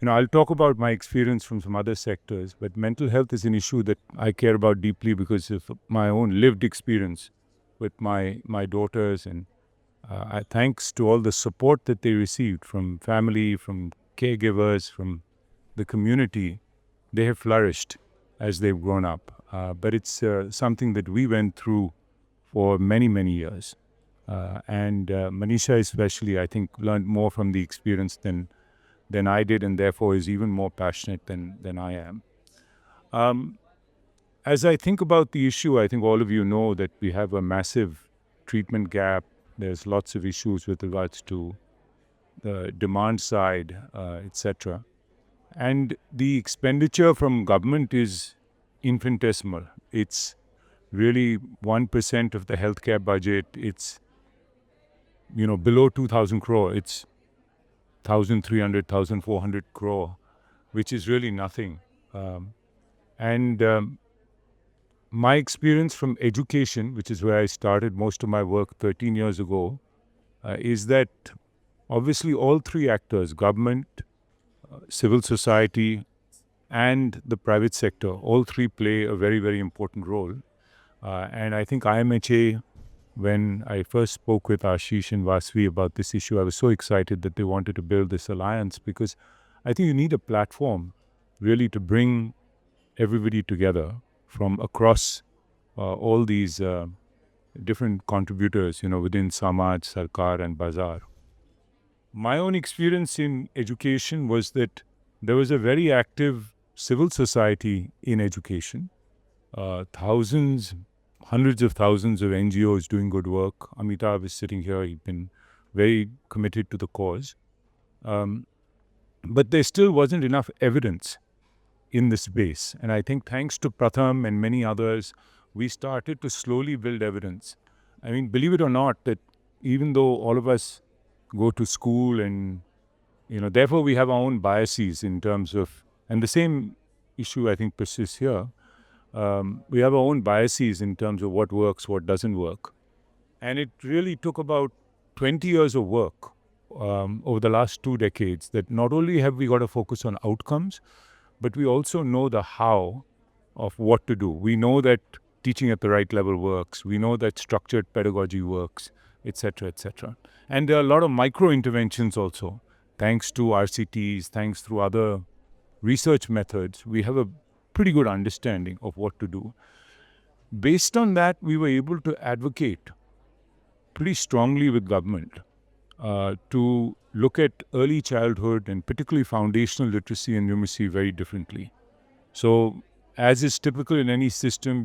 I'll talk about my experience from some other sectors, but mental health is an issue that I care about deeply because of my own lived experience with my daughters, and thanks to all the support that they received from family, from caregivers, from the community, they have flourished as they've grown up. But it's something that we went through for many, many years. And Manisha especially, I think, learned more from the experience than I did, and therefore is even more passionate than I am. Um, as I think about the issue, I think all of you know that we have a massive treatment gap. There's lots of issues with regards to the demand side, etc. And the expenditure from government is infinitesimal. It's really 1% of the healthcare budget. It's below 2,000 crore. It's 1,300, 1,400 crore, which is really nothing. And my experience from education, which is where I started most of my work 13 years ago, is that obviously all three actors, government, civil society, and the private sector, all three play a very, very important role. And I think IMHA, when I first spoke with Ashish and Vasvi about this issue, I was so excited that they wanted to build this alliance, because I think you need a platform really to bring everybody together from across all these different contributors, within Samaj, Sarkar, and Bazaar. My own experience in education was that there was a very active civil society in education. Thousands, hundreds of thousands of NGOs doing good work. Amitabh is sitting here. He's been very committed to the cause. But there still wasn't enough evidence in this space. And I think thanks to Pratham and many others, we started to slowly build evidence. I mean, believe it or not, that even though all of us go to school and, therefore we have our own biases in terms of, and the same issue I think persists here. We have our own biases in terms of what works, what doesn't work. And it really took about 20 years of work over the last 2 decades that not only have we got to focus on outcomes, but we also know the how of what to do. We know that teaching at the right level works. We know that structured pedagogy works, etc., etc. And there are a lot of micro interventions also. Thanks to RCTs, thanks through other research methods, we have a pretty good understanding of what to do. Based on that, we were able to advocate pretty strongly with government to look at early childhood and particularly foundational literacy and numeracy very differently. So, as is typical in any system,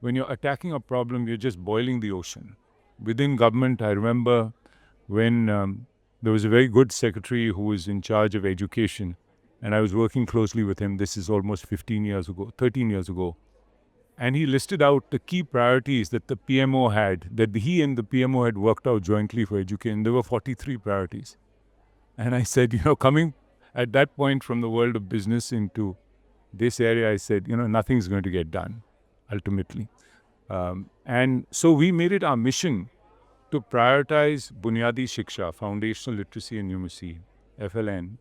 when you're attacking a problem, you're just boiling the ocean. Within government, I remember when there was a very good secretary who was in charge of education, and I was working closely with him. This is almost 13 years ago. And he listed out the key priorities that the PMO had, that he and the PMO had worked out jointly for education. There were 43 priorities. And I said, coming at that point from the world of business into this area, I said, nothing's going to get done, ultimately. And so we made it our mission to prioritize Bunyadi Shiksha, Foundational Literacy and Numeracy, FLN.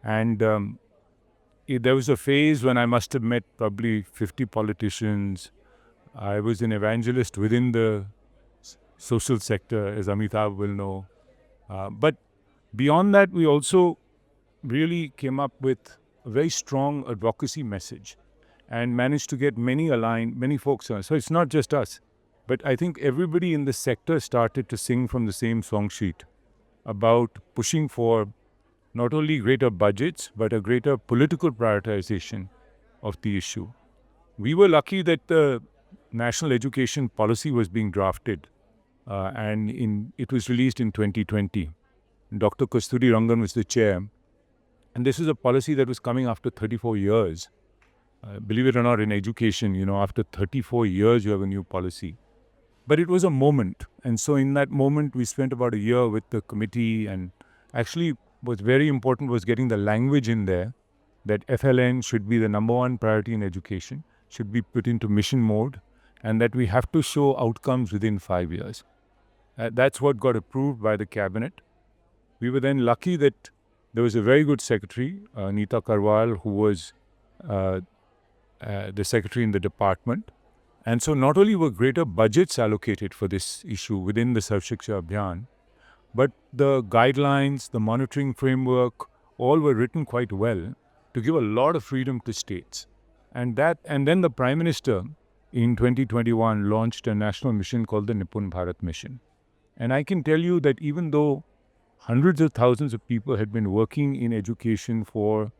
And there was a phase when I must have met probably 50 politicians. I was an evangelist within the social sector, as Amitabh will know. But beyond that, we also really came up with a very strong advocacy message and managed to get many folks on. So it's not just us, but I think everybody in the sector started to sing from the same song sheet about pushing for not only greater budgets, but a greater political prioritization of the issue. We were lucky that the National Education Policy was being drafted, and it was released in 2020. Dr. Kasturi Rangan was the chair, and this is a policy that was coming after 34 years. Believe it or not, in education, after 34 years, you have a new policy. But it was a moment, and so in that moment, we spent about a year with the committee, and actually what's very important was getting the language in there that FLN should be the number one priority in education, should be put into mission mode, and that we have to show outcomes within 5 years. That's what got approved by the cabinet. We were then lucky that there was a very good secretary, Neeta Karwal, who was uh, the secretary in the department. And so not only were greater budgets allocated for this issue within the Sarv Shiksha Abhiyan, but the guidelines, the monitoring framework, all were written quite well to give a lot of freedom to states. And then the Prime Minister in 2021 launched a national mission called the Nipun Bharat Mission. And I can tell you that even though hundreds of thousands of people had been working in education for,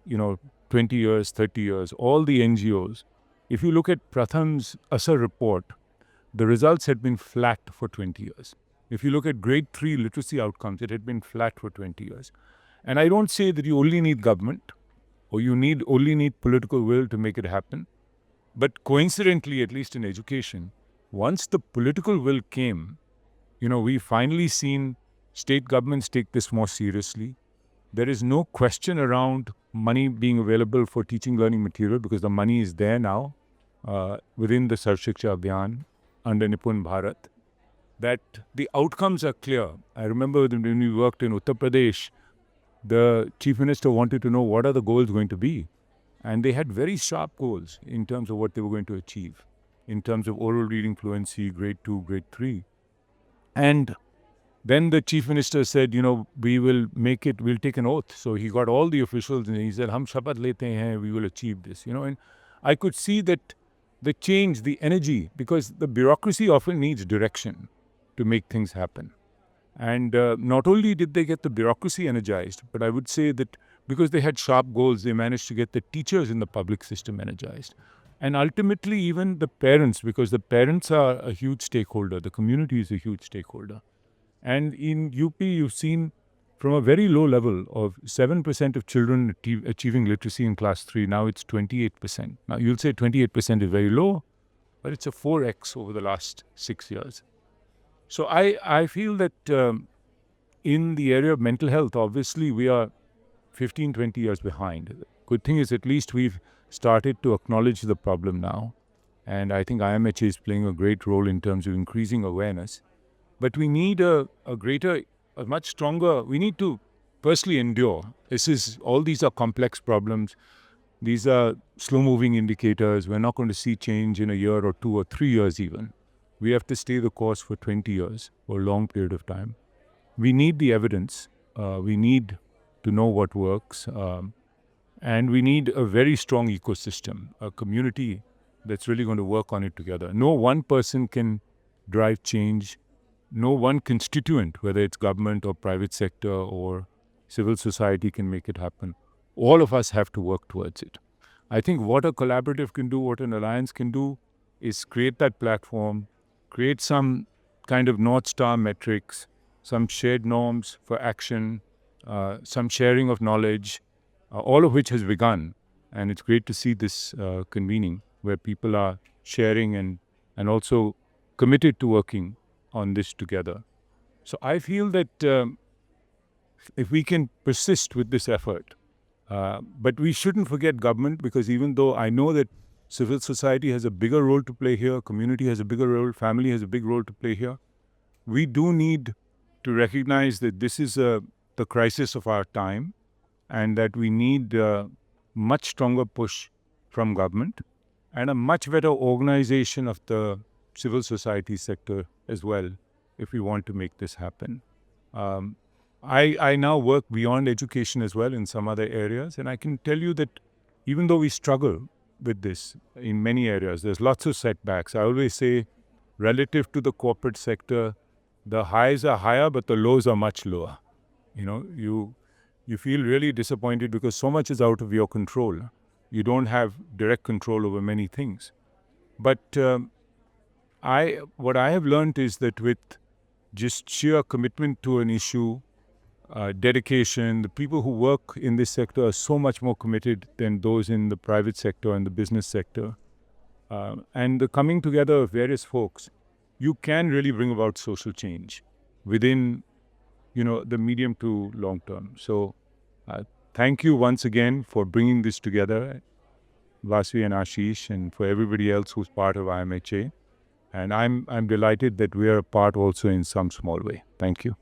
20 years, 30 years, all the NGOs, if you look at Pratham's Asar report, the results had been flat for 20 years. If you look at grade 3 literacy outcomes, it had been flat for 20 years. And I don't say that you only need government or you only need political will to make it happen. But coincidentally, at least in education, once the political will came, we've finally seen state governments take this more seriously. There is no question around money being available for teaching learning material because the money is there now within the Sarv Shiksha Abhiyan under Nipun Bharat, that the outcomes are clear. I remember when we worked in Uttar Pradesh, the Chief Minister wanted to know what are the goals going to be. And they had very sharp goals in terms of what they were going to achieve, in terms of oral reading fluency, grade 2, grade 3. And then the Chief Minister said, we'll take an oath. So he got all the officials and he said, Hum shapat lete hain, we will achieve this. And I could see that the change, the energy, because the bureaucracy often needs direction to make things happen. And not only did they get the bureaucracy energized, but I would say that because they had sharp goals, they managed to get the teachers in the public system energized. And ultimately, even the parents, because the parents are a huge stakeholder, the community is a huge stakeholder. And in UP, you've seen from a very low level of 7% of children achieving literacy in class 3, now it's 28%. Now, you'll say 28% is very low, but it's a 4x over the last 6 years. So I feel that in the area of mental health, obviously, we are 15, 20 years behind. Good thing is at least we've started to acknowledge the problem now. And I think IMHA is playing a great role in terms of increasing awareness. But we need a much stronger, we need to firstly endure. All these are complex problems. These are slow-moving indicators. We're not going to see change in a year or 2 or 3 years even. We have to stay the course for 20 years, for a long period of time. We need the evidence. We need to know what works. And we need a very strong ecosystem, a community that's really going to work on it together. No one person can drive change. No one constituent, whether it's government or private sector or civil society, can make it happen. All of us have to work towards it. I think what a collaborative can do, what an alliance can do, is create that platform, create some kind of North Star metrics, some shared norms for action, some sharing of knowledge, all of which has begun. And it's great to see this convening where people are sharing and also committed to working on this together. So I feel that if we can persist with this effort, but we shouldn't forget government, because even though I know that civil society has a bigger role to play here, community has a bigger role, family has a big role to play here, we do need to recognize that this is the crisis of our time and that we need a much stronger push from government and a much better organization of the civil society sector as well if we want to make this happen. I now work beyond education as well in some other areas, and I can tell you that even though we struggle with this in many areas, there's lots of setbacks. I always say, relative to the corporate sector, the highs are higher, but the lows are much lower. You feel really disappointed because so much is out of your control. You don't have direct control over many things. But what I have learned is that with just sheer commitment to an issue, dedication, the people who work in this sector are so much more committed than those in the private sector and the business sector. And the coming together of various folks, you can really bring about social change within, the medium to long term. So thank you once again for bringing this together, Vasvi and Ashish, and for everybody else who's part of IMHA. And I'm delighted that we are a part also in some small way. Thank you.